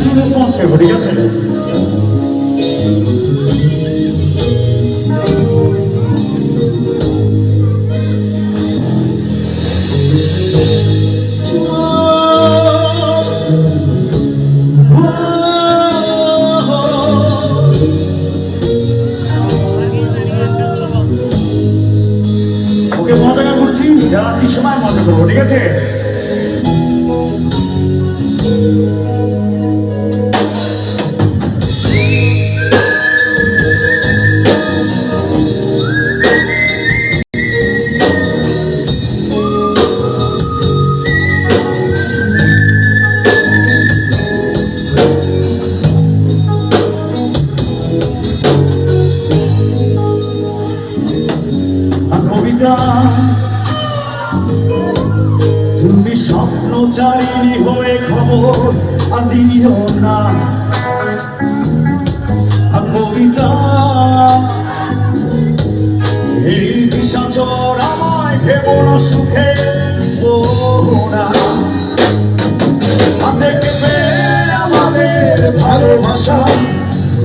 কিছু রেসপন্স চাইবো, ঠিক আছে? ওকে মজা করছি, যাচ্ছি সময় মজা করবো, ঠিক আছে? কবিতা, তুমি স্বপ্নচারিণী হয়ে খবর আর দিও না। কবিতা, এই বিষাচর আমায় ভেবো না সুখে না। দেখবে আমাদের ভালোবাসা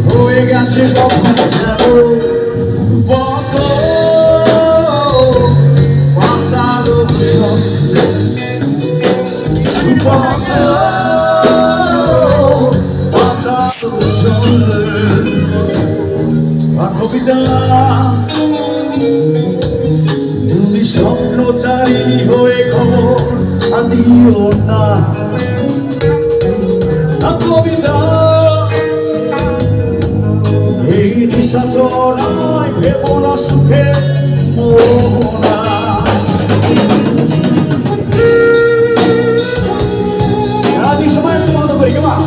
হয়ে গেছে কখন কবিতা, তুমি স্বপ্নচারিণী হয়ে খবর আনিও না। কবিতা, এই নিশাচর আমায় ভেবো না সুখে মোরা। রাজি সময় বন্ধ করি কেমন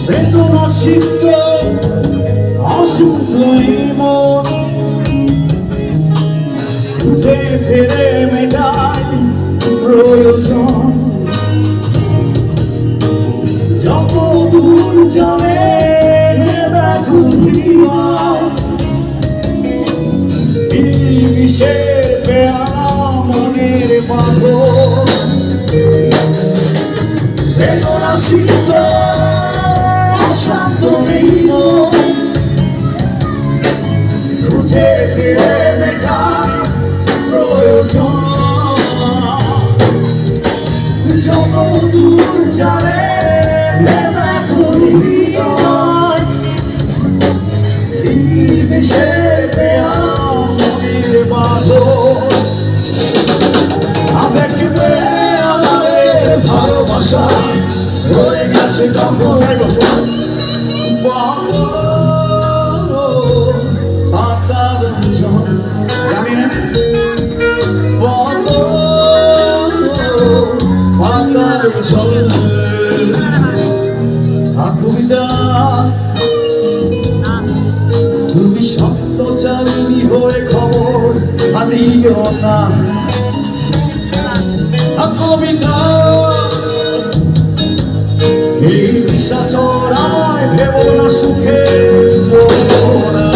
বেদনাসিক্ত অসুস্থ মন খুঁজে ফেরে মেটাই প্রয়োজন। যত দূর জানে বিষের পেয়ালা মনের বাঁধন। বেদনাসিক্ত খুঁজে ফিরে মেটার প্রয়োজন। যত দূর যাবে দেশে মনের বাঁধন। দেখবে আমাদের ভালোবাসা হয়ে গেছে কখন জানি না কবিতা, তুমি স্বপ্নচারিণী হয়ে খবর আনিও না। কবিতা, এই নিশাচর আমায় ভেবো না সুখে মোরা।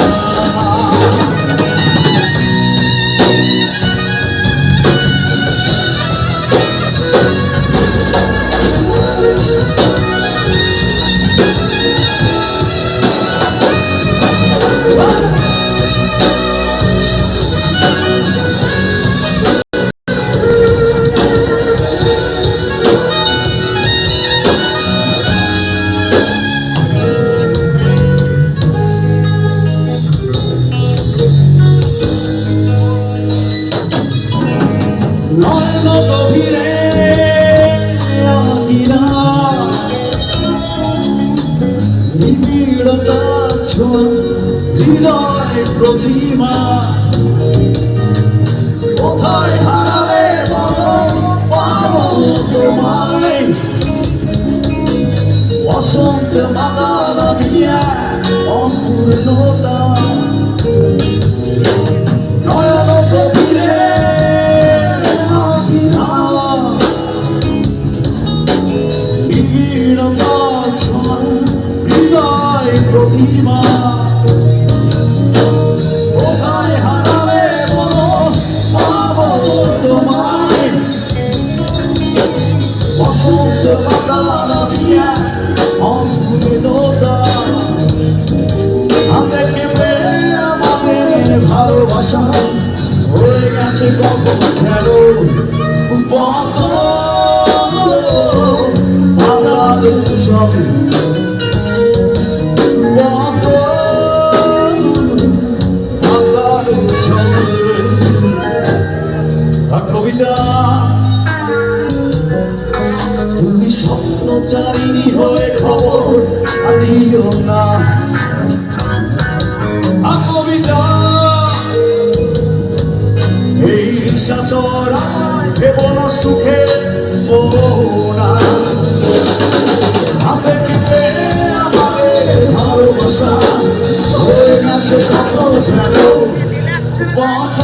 হৃদয় প্রতিমা কোথায় হারালে বলো পাবো তোমায়। বসন্ত মাতাল নামিয়া অপূর্ণতা নয়ন গভীরে বিপীড়তা হৃদয় প্রতিমা কোথায় হারালে বলো পাবো তোমায় বসন্ত পাতা নামিয়া অপূর্ণতা আমাদেরকে পেয়ে আমাদের ভালোবাসা হয়ে গেছে কখন যেন বন্ধ আলাদ সব বন্ধ আলাদ সব কবিতা তুমি স্বপ্নচারিণী হয়ে খবর আনিও না কবিতা এই রিক্সা চড়ায় কেবল সুখে মোহনা আমাদেরকে পেয়ে আমাদের ভালোবাসা হয়ে গেছে কত যেন বন্ধ